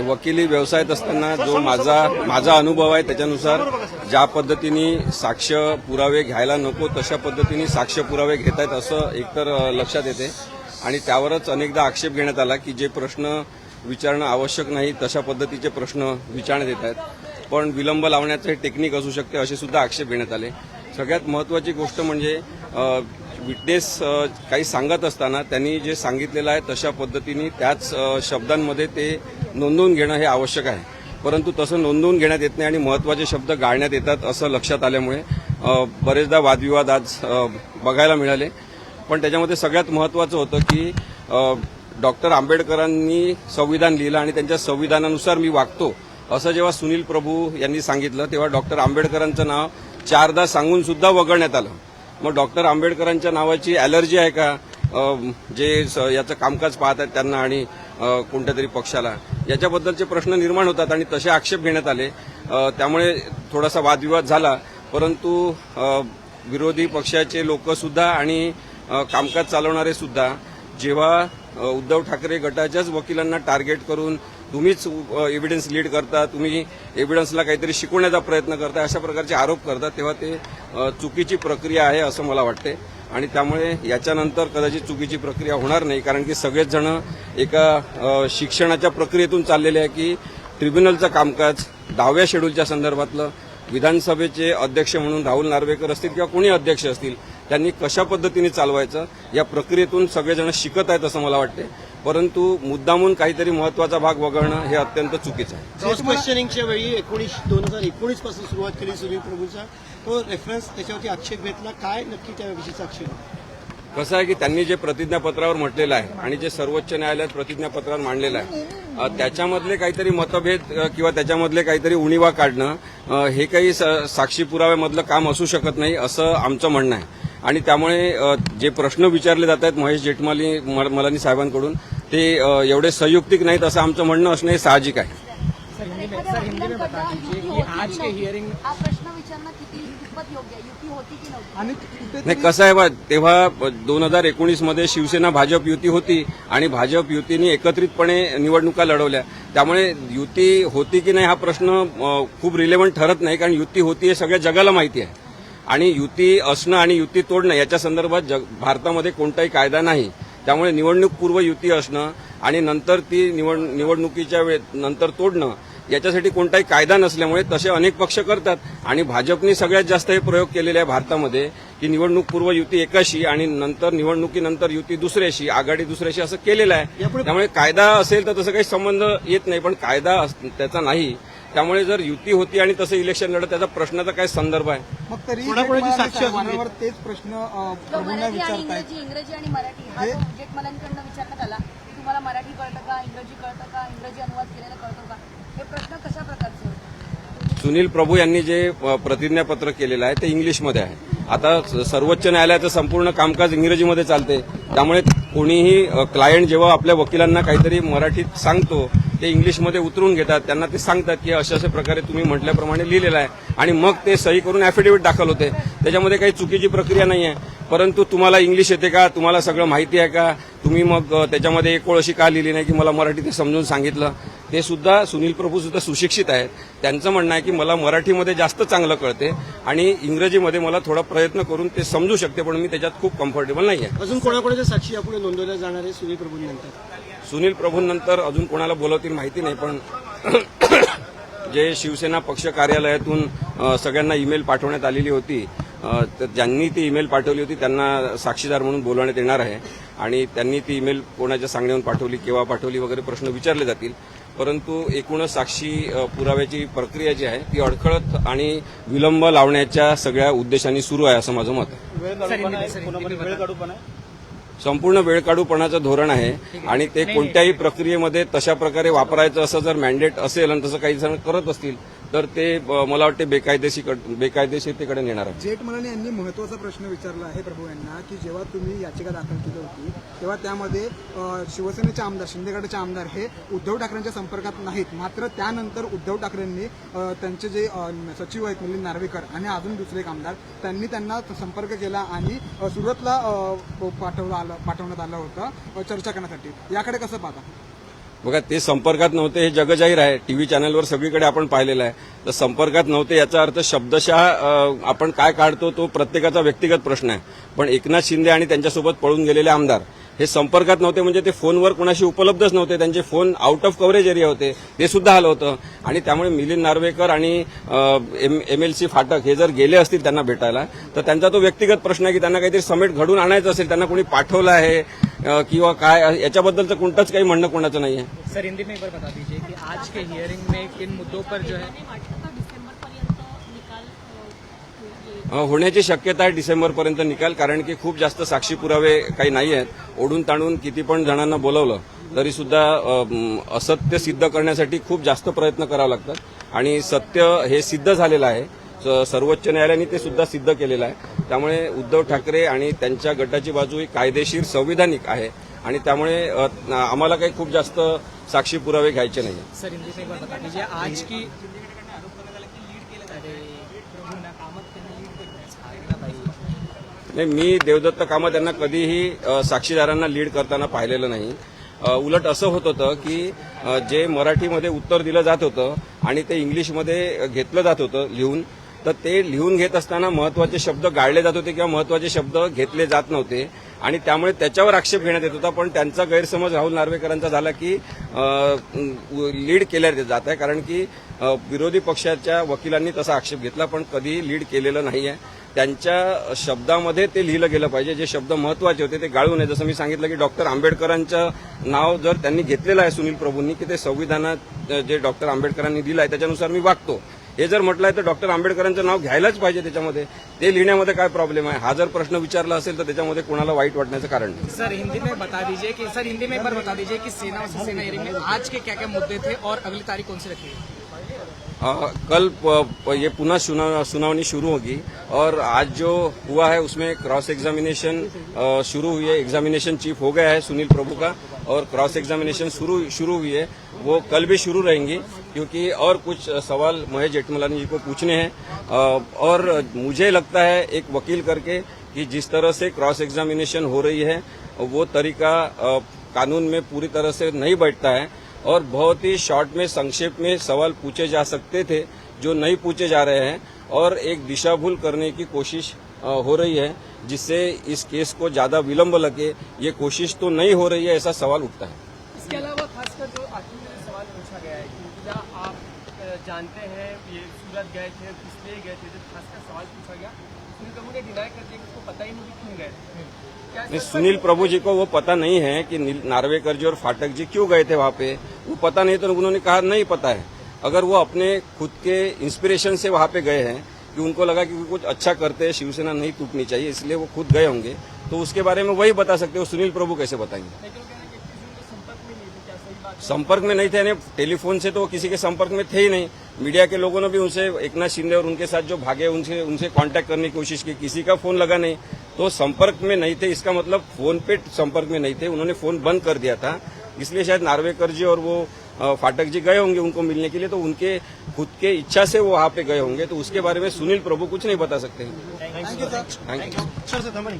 वकिली व्यवसायात असताना जो माझा अनुभव आहे त्याच्यानुसार ज्या पद्धतीने साक्ष पुरावे घ्यायला नको तशा पद्धतीने साक्ष पुरावे घेत आहेत असं एकतर लक्षात येते आणि त्यावरच अनेकदा आक्षेप घेण्यात आला की जे प्रश्न विचारणं आवश्यक नाही तशा पद्धतीचे प्रश्न विचारण्यात येत आहेत. पण विलंब लावण्याचं हे टेक्निक असू शकते असे सुद्धा आक्षेप घेण्यात आले. सगळ्यात महत्त्वाची गोष्ट म्हणजे विटनेस काही सांगत असताना त्यांनी जे सांगितलेलं आहे तशा पद्धतीने त्याच शब्दांमध्ये ते नोंदवून घेणं हे आवश्यक आहे. परंतु तसं नोंदवून घेण्यात येत नाही आणि महत्त्वाचे शब्द गाळण्यात येतात असं लक्षात आल्यामुळे बरेचदा वादविवाद आज बघायला मिळाले. पण त्याच्यामध्ये सगळ्यात महत्त्वाचं होतं की डॉक्टर आंबेडकरांनी संविधान लिहिलं आणि त्यांच्या संविधानानुसार मी वागतो असं जेव्हा सुनील प्रभू यांनी सांगितलं तेव्हा डॉक्टर आंबेडकरांचं नाव 4दा सांगून सुद्धा वगळण्यात आलं. मग डॉक्टर आंबेडकरांच्या नावाची ॲलर्जी आहे का जे याचं कामकाज पाहत आहेत त्यांना आणि कोणत्या तरी पक्षाला, याच्याबद्दलचे प्रश्न निर्माण होतात आणि तसे आक्षेप घेण्यात आले. त्यामुळे थोडासा वादविवाद झाला. परंतु विरोधी पक्षाचे लोकसुद्धा आणि कामकाज चालवणारे सुद्धा जेव्हा उद्धव ठाकरे गटाच्याच वकिलांना टार्गेट करून तुम्हीच एव्हिडन्स लीड करता, तुम्ही एव्हिडन्सला काहीतरी शिकवण्याचा प्रयत्न करता अशा प्रकारचे आरोप करतात तेव्हा ते चुकीची प्रक्रिया आहे असं मला वाटते. आणि त्यामुळे याच्यानंतर कदाचित चुकीची प्रक्रिया होणार नाही कारण की सगळेच जण एका शिक्षणाच्या प्रक्रियेतून चाललेले आहे की ट्रिब्युनलचं कामकाज 10व्या शेड्यूलच्या संदर्भातलं विधानसभेचे अध्यक्ष म्हणून राहुल नार्वेकर असतील किंवा कोणी अध्यक्ष असतील त्यांनी कशा पद्धतीने चालवायचं या प्रक्रियेतून सगळेजण शिकत आहेत असं मला वाटते. परंतु मुद्दामून काहीतरी महत्वाचा भाग वगळणं हे अत्यंत चुकीचं आहे. क्रॉस क्वेश्चनिंगच्या वेळी 2019 पासून सुरुवात केली सुनील प्रभूचा तो रेफरन्स त्याच्यावरती आक्षेप घेतला. काय नक्की त्याविषयीचा आक्षेप? कसं आहे की त्यांनी जे प्रतिज्ञापत्रावर म्हटलेलं आहे आणि जे सर्वोच्च न्यायालयात प्रतिज्ञापत्रावर मांडलेलं आहे त्याच्यामधले काहीतरी मतभेद किंवा त्याच्यामधले काहीतरी उणिवा काढणं हे काही साक्षी पुराव्यामधलं काम असू शकत नाही असं आमचं म्हणणं आहे. आणि त्यामुळे जे प्रश्न विचारले जात आहेत महेश जेठमलानी साहेबांकडून ते एवढे संयुक्तिक नाहीत असं आमचं म्हणणं असणं हे साहजिक आहे. नाही कसं आहे तेव्हा 2019 मध्ये शिवसेना भाजप युती होती आणि भाजप युतीने एकत्रितपणे निवडणुका लढवल्या. त्यामुळे युती होती की नाही हा प्रश्न खूप रिलेव्हंट ठरत नाही कारण युती होती हे सगळ्या जगाला माहिती आहे. आणि युती असणं आणि युती तोडणं याच्या संदर्भात भारतामध्ये कोणताही कायदा नाही. त्यामुळे निवडणूकपूर्व युती असणं आणि नंतर ती निवडणुकीच्या नंतर तोडणं याच्यासाठी कोणताही कायदा नसल्यामुळे तसे अनेक पक्ष करतात. आणि भाजपने सगळ्यात जास्त हे प्रयोग केलेले आहे भारतामध्ये की निवडणूकपूर्व युती एकाशी आणि नंतर निवडणुकीनंतर युती दुसऱ्याशी, आघाडी दुसऱ्याशी असं केलेलं आहे. त्यामुळे कायदा असेल तर तसं काही संबंध येत नाही पण कायदा त्याचा नाही. त्यामुळे जर युती होती आणि तसं इलेक्शन लढत त्याचा प्रश्नाचा काय संदर्भ आहे? मग तरी तेच प्रश्न इंग्रजी आणि मराठी हा जेठमलांकडनं विचारण्यात आला की तुम्हाला मराठी कळतं का, इंग्रजी कळतं का, इंग्रजी अनुवाद केलेला कळतो का, हे प्रश्न कशा प्रकारचे होते? सुनील प्रभू यांनी जे प्रतिज्ञापत्र केलेलं आहे ते इंग्लिशमध्ये आहे. आता सर्वोच्च न्यायालयाचं संपूर्ण कामकाज इंग्रजीमध्ये चालते. त्यामुळे कोणीही क्लायंट जेव्हा आपल्या वकिलांना काहीतरी मराठीत सांगतो ते इंग्लिशमध्ये उतरून घेतात. त्यांना ते सांगतात की अशा प्रकारे तुम्ही म्हटल्याप्रमाणे लिहिलेलं आहे आणि मग ते सही करून ॲफिडेव्हिट दाखल होते. त्याच्यामध्ये काही चुकीची प्रक्रिया नाही आहे. परंतु तुम्हाला इंग्लिश येते का, तुम्हाला सगळं माहिती आहे का, तुम्ही मग त्याच्यामध्ये एक ओळ अशी का लिहिली नाही की मला मराठी ते समजून सांगितलं. ते सुद्धा सुनील प्रभू सुद्धा सुशिक्षित आहेत. त्यांचं म्हणणं आहे की मला मराठीमध्ये जास्त चांगलं कळते आणि इंग्रजीमध्ये मला थोडा प्रयत्न करून ते समजू शकते पण मी त्याच्यात खूप कम्फर्टेबल नाही आहे. अजून कोणाकोणाच्या साक्षी यापुढे नोंदवल्या जाणार आहे सुनील प्रभूंनंतर? सुनील प्रभूंनंतर अजून कोणाला बोलवतील माहिती नाही पण जे शिवसेना पक्ष कार्यालयातून सगळ्यांना ईमेल पाठवण्यात आलेली होती तर ज्यांनी ती ईमेल पाठवली होती त्यांना साक्षीदार म्हणून बोलवण्यात येणार आहे आणि त्यांनी ती ईमेल कोणाच्या सांगण्यावरून पाठवली, केव्हा पाठवली वगैरे प्रश्न विचारले जातील. परंतु एकूणच साक्षी पुराव्याची प्रक्रिया जी आहे ती अडखळत आणि विलंब लावण्याच्या सगळ्या उद्देशांनी सुरू आहे असं माझं मत आहे. संपूर्ण वेळकाढूपणाचं धोरण आहे आणि ते कोणत्याही प्रक्रियेमध्ये तशा प्रकारे वापरायचं असं जर मॅन्डेट असेल आणि तसं काही जण करत असतील तर ते मला वाटते बेकायदेशीरतेकडे नेणार आहे. जेठमलानी यांनी महत्वाचा प्रश्न विचारला आहे प्रभू यांना की जेव्हा तुम्ही याचिका दाखल केली होती तेव्हा त्यामध्ये शिवसेनेचे आमदार, शिंदे गटाचे आमदार हे उद्धव ठाकरेंच्या संपर्कात नाहीत. मात्र त्यानंतर उद्धव ठाकरेंनी त्यांचे जे सचिव आहेत मिलिंद नार्वेकर आणि अजून दुसरे एक आमदार त्यांनी त्यांना संपर्क केला आणि सुरतला पाठवण्यात आलं होतं चर्चा करण्यासाठी. याकडे कसं पाहता? बघा ते संपर्कात नव्हते हे जगजाहीर आहे. टीव्ही चॅनलवर सगळीकडे आपण पाहिलेलं आहे. तर संपर्कात नव्हते याचा अर्थ शब्दशः आपण काय काढतो तो प्रत्येकाचा व्यक्तिगत प्रश्न आहे. पण एकनाथ शिंदे आणि त्यांच्यासोबत पळून गेलेले आमदार हे संपर्कात नव्हते म्हणजे ते फोनवर कोणाशी उपलब्धच नव्हते. त्यांचे phone out of coverage area होते, ते सुद्धा आलं होतं. आणि त्यामुळे मिलिंद नार्वेकर आणि MLC फाटक हे जर गेले असतील त्यांना भेटायला तर त्यांचा तो व्यक्तिगत प्रश्न आहे की त्यांना काहीतरी समेट घडून आणायचं असेल, त्यांना कोणी पाठवलं आहे किंवा काय याच्याबद्दलचं कोणतंच काही म्हणणं कोणाचं नाही आहे. सर हिंदी में एक बार बता दीजिए कि आज के हियरिंग में किन मुद्दों पर जो है होण्याची शक्यता आहे डिसेंबरपर्यंत निकाल, कारण की खूप जास्त साक्षी पुरावे काही नाही आहेत. ओढून ताणून किती पण जणांना बोलवलं तरी सुद्धा असत्य सिद्ध करण्यासाठी खूप जास्त प्रयत्न करावे लागतात. आणि सत्य हे सिद्ध झालेलं आहे. सर्वोच्च न्यायालयाने ते सुद्धा सिद्ध केलेलं आहे. त्यामुळे उद्धव ठाकरे आणि त्यांच्या गटाची बाजू ही कायदेशीर संविधानिक आहे आणि त्यामुळे आम्हाला काही खूप जास्त साक्षी पुरावे घ्यायचे नाही. सर हिंदी में एक बार बता दीजिए आज की नाही, मी देवदत्त कामत यांना कधीही साक्षीदारांना लीड करताना पाहिलेलं नाही. उलट असं होत होतं की जे मराठीमध्ये उत्तर दिलं जात होतं आणि ते इंग्लिशमध्ये घेतलं जात होतं लिहून, तर ते लिहून घेत असताना महत्वाचे शब्द गाळले जात होते किंवा महत्वाचे शब्द घेतले जात नव्हते आणि त्यामुळे त्याच्यावर आक्षेप घेण्यात येत होता. पण त्यांचा गैरसमज राहुल नार्वेकरांचा झाला की लीड केल्या जात आहे, कारण की विरोधी पक्षाच्या वकिलांनी तसा आक्षेप घेतला पण कधीही लीड केलेलं नाही आहे. त्यांच्या शब्दामध्ये ते लिहिलं गेलं पाहिजे. जे शब्द महत्वाचे होते ते गाळू नये. जसं मी सांगितलं की डॉक्टर आंबेडकरांचं नाव जर त्यांनी घेतलेलं आहे सुनील प्रभूंनी की ते संविधानात जे डॉक्टर आंबेडकरांनी दिलं आहे त्याच्यानुसार मी वागतो हे जर म्हटलं आहे तर डॉक्टर आंबेडकरांचं नाव घ्यायलाच पाहिजे त्याच्यामध्ये. ते लिहिण्यामध्ये काय प्रॉब्लेम आहे? हा जर प्रश्न विचारला असेल तर त्याच्यामध्ये कोणाला वाईट वाटण्याचं कारण नाही. सर हिंदी में बता दीजिए कि सर हिंदी में एक बार बता दीजिए कि सेना वर्सेस सेना हियरिंग में आज के क्या क्या मुद्दे थे और अगली तारीख कौन सी रखी है? कल ये पुनः सुनावनी शुरू होगी और आज जो हुआ है उसमें क्रॉस एग्जामिनेशन शुरू हुई है. एग्जामिनेशन चीफ हो गया है सुनील प्रभु का और क्रॉस एग्जामिनेशन शुरू हुई है. वो कल भी शुरू रहेंगी क्योंकि और कुछ सवाल महेश जेठमलानी जी को पूछने हैं. और मुझे लगता है एक वकील करके कि जिस तरह से क्रॉस एग्जामिनेशन हो रही है वो तरीका कानून में पूरी तरह से नहीं बैठता है और बहुत ही शॉर्ट में संक्षेप में सवाल पूछे जा सकते थे जो नहीं पूछे जा रहे हैं और एक दिशा भूल करने की कोशिश हो रही है जिससे इस केस को ज्यादा विलंब लगे. ये कोशिश तो नहीं हो रही है ऐसा सवाल उठता है. इसके अलावा खासकर जो आखिर में सवाल पूछा गया है कि क्या आप जानते हैं ये सूरत गए थे इसलिए गए थे, जब खासकर सवाल पूछा गया सुनील प्रभु ने डिनाई कर दिया कि उसको पता ही नहीं क्यों गए थे. नहीं, सुनील प्रभु जी को वो पता नहीं है कि नार्वेकर जी और फाटक जी क्यों गए थे वहां पे. वो पता नहीं तो उन्होंने कहा नहीं पता है. अगर वो अपने खुद के इंस्पिरेशन से वहां पे गए हैं कि उनको लगा कि कुछ अच्छा करते हैं, शिवसेना नहीं टूटनी चाहिए इसलिए वो खुद गए होंगे तो उसके बारे में वही बता सकते हो. सुनील प्रभु कैसे बताएंगे? संपर्क में नहीं थे यानी टेलीफोन से तो वो किसी के संपर्क में थे ही नहीं. मीडिया के लोगों ने भी उनसे एकनाथ शिंदे और उनके साथ जो भागे उनसे कांटेक्ट करने की कोशिश की, किसी का फोन लगा नहीं. तो संपर्क में नहीं थे इसका मतलब फोन पे संपर्क में नहीं थे. उन्होंने फोन बंद कर दिया था इसलिए शायद नार्वेकर जी और वो फाटक जी गए होंगे उनको मिलने के लिए तो उनके खुद के इच्छा से वो वहां पे गए होंगे. तो उसके बारे में सुनील प्रभु कुछ नहीं बता सकते. Thank you sir. थँक्यू. सर थांबा.